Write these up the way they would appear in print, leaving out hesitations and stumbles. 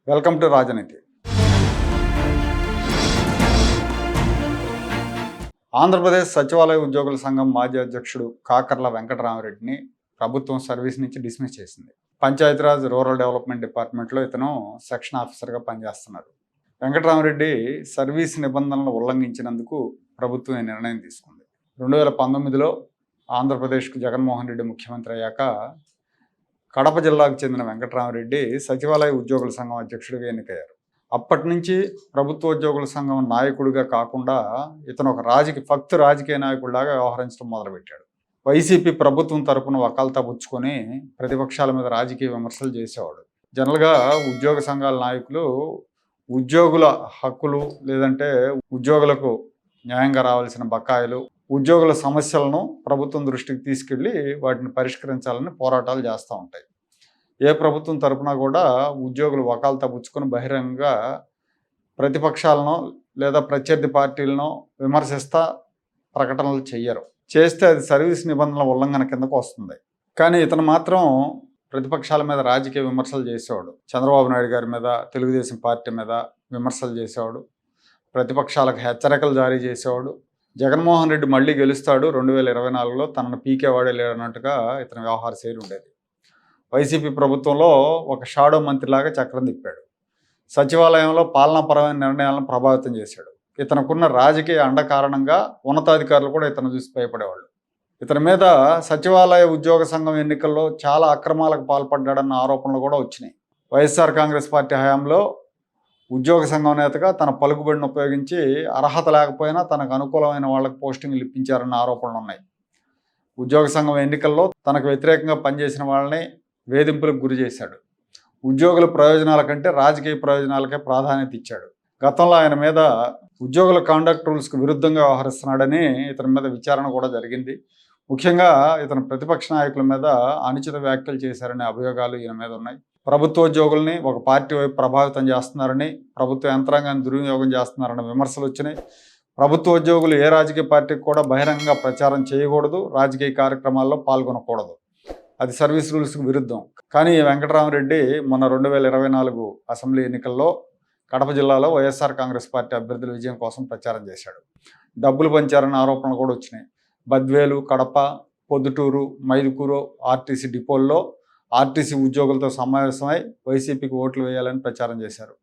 Welcome to రాజనీతి. ఆంధ్రప్రదేశ్ సచివాలయ ఉద్యోగుల సంఘం మాజీ అధ్యక్షుడు కాకర్ల వెంకటరామరెడ్డిని ప్రభుత్వం సర్వీస్ నుంచి డిస్మిస్ చేసింది. పంచాయతీరాజ్ రూరల్ డెవలప్మెంట్ డిపార్ట్మెంట్లో ఇతను సెక్షన్ ఆఫీసర్గా పనిచేస్తున్నారు. వెంకటరామరెడ్డి సర్వీస్ నిబంధనలను ఉల్లంఘించినందుకు ప్రభుత్వం ఈ నిర్ణయం తీసుకుంది. 2019లో ఆంధ్రప్రదేశ్కు జగన్మోహన్ రెడ్డి ముఖ్యమంత్రి అయ్యాక కడప జిల్లాకు చెందిన వెంకటరామరెడ్డి సచివాలయ ఉద్యోగుల సంఘం అధ్యక్షుడిగా ఎన్నికయ్యారు. అప్పటి నుంచి ప్రభుత్వ ఉద్యోగుల సంఘం నాయకుడిగా కాకుండా ఇతను ఒక రాజకీయ నాయకుడిలాగా వ్యవహరించడం మొదలుపెట్టాడు. వైసీపీ ప్రభుత్వం తరపున వకాల్తా పుచ్చుకొని ప్రతిపక్షాల మీద రాజకీయ విమర్శలు చేసేవాడు. జనరల్గా ఉద్యోగ సంఘాల నాయకులు ఉద్యోగుల హక్కులు లేదంటే ఉద్యోగులకు న్యాయంగా రావాల్సిన బకాయిలు, ఉద్యోగుల సమస్యలను ప్రభుత్వం దృష్టికి తీసుకెళ్ళి వాటిని పరిష్కరించాలని పోరాటాలు చేస్తూ ఉంటాయి. ఏ ప్రభుత్వం తరపున కూడా ఉద్యోగులు వకాల్తా పుచ్చుకొని బహిరంగంగా ప్రతిపక్షాలను లేదా ప్రత్యర్థి పార్టీలను విమర్శిస్తా ప్రకటనలు చెయ్యరు. చేస్తే అది సర్వీస్ నిబంధనల ఉల్లంఘన కిందకు వస్తుంది. కానీ ఇతను మాత్రం ప్రతిపక్షాల మీద రాజకీయ విమర్శలు చేసేవాడు. చంద్రబాబు నాయుడు గారి మీద, తెలుగుదేశం పార్టీ మీద విమర్శలు చేసేవాడు. ప్రతిపక్షాలకు హెచ్చరికలు జారీ చేసేవాడు. జగన్మోహన్ రెడ్డి మళ్ళీ గెలుస్తాడు 2024లో, తనను పీకేవాడే లేడన్నట్టుగా ఇతని వ్యవహార శైలి ఉండేది. వైసీపీ ప్రభుత్వంలో ఒక షాడో మంత్రిలాగా చక్రం తిప్పాడు. సచివాలయంలో పాలనాపరమైన నిర్ణయాలను ప్రభావితం చేశాడు. ఇతనుకున్న రాజకీయ అండ కారణంగా ఉన్నతాధికారులు కూడా ఇతను చూసి భయపడేవాళ్ళు. ఇతని మీద సచివాలయ ఉద్యోగ సంఘం ఎన్నికల్లో చాలా అక్రమాలకు పాల్పడ్డాడన్న ఆరోపణలు కూడా వచ్చినాయి. వైఎస్ఆర్ కాంగ్రెస్ పార్టీ హయాంలో ఉద్యోగ సంఘం నేతగా తన పలుకుబడిని ఉపయోగించి అర్హత లేకపోయినా తనకు అనుకూలమైన వాళ్ళకు పోస్టింగ్లు ఇప్పించారన్న ఆరోపణలు ఉన్నాయి. ఉద్యోగ సంఘం ఎన్నికల్లో తనకు వ్యతిరేకంగా పనిచేసిన వాళ్ళని వేధింపులకు గురి చేశాడు. ఉద్యోగుల ప్రయోజనాల కంటే రాజకీయ ప్రయోజనాలకే ప్రాధాన్యత ఇచ్చాడు. గతంలో ఆయన మీద ఉద్యోగుల కాండక్ట్ రూల్స్కు విరుద్ధంగా వ్యవహరిస్తున్నాడని ఇతని మీద విచారణ కూడా జరిగింది. ముఖ్యంగా ఇతను ప్రతిపక్ష నాయకుల మీద అనుచిత వ్యాఖ్యలు చేశారనే అభియోగాలు ఈయన మీద ఉన్నాయి. ప్రభుత్వ ఉద్యోగుల్ని ఒక పార్టీ వైపు ప్రభావితం చేస్తున్నారని, ప్రభుత్వ యంత్రాంగాన్ని దుర్వినియోగం చేస్తున్నారన్న విమర్శలు వచ్చినాయి. ప్రభుత్వ ఉద్యోగులు ఏ రాజకీయ పార్టీకి కూడా బహిరంగంగా ప్రచారం చేయకూడదు, రాజకీయ కార్యక్రమాల్లో పాల్గొనకూడదు. అది సర్వీస్ రూల్స్కు విరుద్ధం. కానీ వెంకటరామరెడ్డి మొన్న 2024 అసెంబ్లీ ఎన్నికల్లో కడప జిల్లాలో వైఎస్ఆర్ కాంగ్రెస్ పార్టీ అభ్యర్థుల విజయం కోసం ప్రచారం చేశాడు. డబ్బులు పంచారన్న ఆరోపణలు కూడా వచ్చినాయి. బద్వేలు, కడప, పొద్దుటూరు, మైదుకూరు ఆర్టీసీ డిపోల్లో ఆర్టీసీ ఉద్యోగులతో సమావేశమై వైసీపీకి ఓట్లు వేయాలని ప్రచారం చేశారు.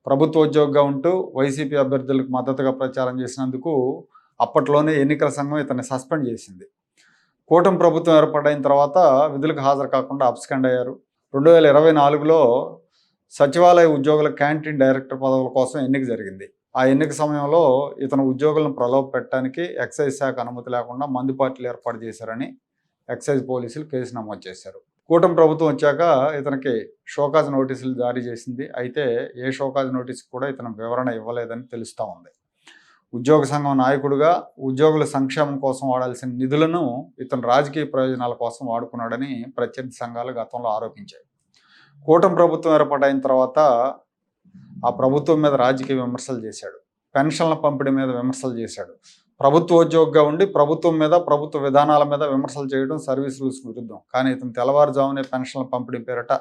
ప్రభుత్వ ఉద్యోగిగా ఉంటూ వైసీపీ అభ్యర్థులకు మద్దతుగా ప్రచారం చేసినందుకు అప్పట్లోనే ఎన్నికల సంఘం ఇతన్ని సస్పెండ్ చేసింది. కూటమి ప్రభుత్వం ఏర్పాటైన తర్వాత విధులకు హాజరు కాకుండా అబ్స్కాండ్ అయ్యారు. 2024లో సచివాలయ ఉద్యోగుల క్యాంటీన్ డైరెక్టర్ పదవుల కోసం ఎన్నిక జరిగింది. ఆ ఎన్నిక సమయంలో ఇతను ఉద్యోగులను ప్రలోభ పెట్టడానికి ఎక్సైజ్ శాఖ అనుమతి లేకుండా మందు పార్టీలు ఏర్పాటు చేశారని ఎక్సైజ్ పోలీసులు కేసు నమోదు చేశారు. కూటమి ప్రభుత్వం వచ్చాక ఇతనికి షోకాజ్ నోటీసులు జారీ చేసింది. అయితే ఏ షోకాజ్ నోటీసు కూడా ఇతను వివరణ ఇవ్వలేదని తెలుస్తూ ఉంది. ఉద్యోగ సంఘం నాయకుడిగా ఉద్యోగుల సంక్షేమం కోసం వాడాల్సిన నిధులను ఇతను రాజకీయ ప్రయోజనాల కోసం వాడుకున్నాడని ప్రత్యర్థి సంఘాలు గతంలో ఆరోపించాయి. కూటమి ప్రభుత్వం ఏర్పాటైన తర్వాత ఆ ప్రభుత్వం మీద రాజకీయ విమర్శలు చేశాడు. పెన్షన్ల పంపిణీ మీద విమర్శలు చేశాడు. ప్రభుత్వ ఉద్యోగిగా ఉండి ప్రభుత్వం మీద, ప్రభుత్వ విధానాల మీద విమర్శలు చేయడం సర్వీస్ రూల్స్కి విరుద్ధం. కానీ ఇతను తెల్లవారుజామునే పెన్షన్ల పంపిణీ పేరట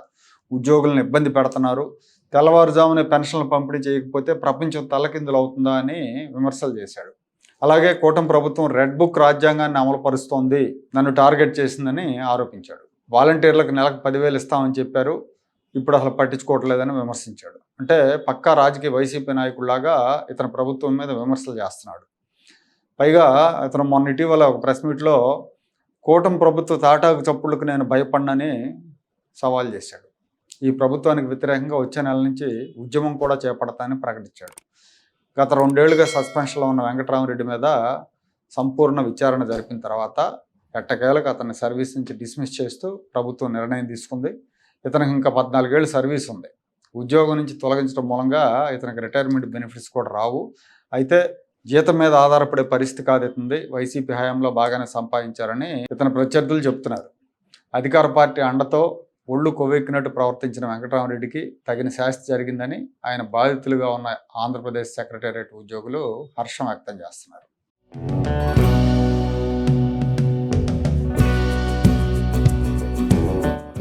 ఉద్యోగులను ఇబ్బంది పెడుతున్నారు, తెల్లవారుజామునే పెన్షన్లు పంపిణీ చేయకపోతే ప్రపంచం తలకిందులు అవుతుందా అని విమర్శలు చేశాడు. అలాగే కూటమి ప్రభుత్వం రెడ్ బుక్ రాజ్యాంగాన్ని అమలుపరుస్తోంది, నన్ను టార్గెట్ చేసిందని ఆరోపించాడు. వాలంటీర్లకు నెలకు 10,000 ఇస్తామని చెప్పారు, ఇప్పుడు అసలు పట్టించుకోవట్లేదని విమర్శించాడు. అంటే పక్కా రాజకీయ వైసీపీ నాయకుడిలాగా ఇతను ప్రభుత్వం మీద విమర్శలు చేస్తున్నాడు. పైగా ఇతను మొన్న ఇటీవల ఒక ప్రెస్ మీట్లో కూటమి ప్రభుత్వ తాటాకు చప్పుళ్ళకు నేను భయపడినని సవాల్ చేశాడు. ఈ ప్రభుత్వానికి వ్యతిరేకంగా వచ్చే నెల నుంచి ఉద్యమం కూడా చేపడతానని ప్రకటించాడు. గత 2 ఏళ్లుగా సస్పెన్షన్లో ఉన్న వెంకటరామరెడ్డి మీద సంపూర్ణ విచారణ జరిపిన తర్వాత ఎట్టకేలకు అతన్ని సర్వీస్ నుంచి డిస్మిస్ చేస్తూ ప్రభుత్వం నిర్ణయం తీసుకుంది. ఇతనికి ఇంకా 14 ఏళ్ళు సర్వీస్ ఉంది. ఉద్యోగం నుంచి తొలగించడం మూలంగా ఇతనికి రిటైర్మెంట్ బెనిఫిట్స్ కూడా రావు. అయితే జీతం మీద ఆధారపడే పరిస్థితి కాదు ఇతంది. వైసీపీ హయాంలో బాగానే సంపాదించారని ఇతని ప్రత్యర్థులు చెప్తున్నారు. అధికార పార్టీ అండతో ఒళ్ళు కొవ్వెక్కినట్టు ప్రవర్తించిన వెంకటరామరెడ్డికి తగిన శాస్తి జరిగిందని ఆయన బాధితులుగా ఉన్న ఆంధ్రప్రదేశ్ సెక్రటేరియట్ ఉద్యోగులు హర్షం వ్యక్తం చేస్తున్నారు.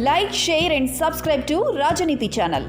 Like, share and subscribe to Rajaniti channel.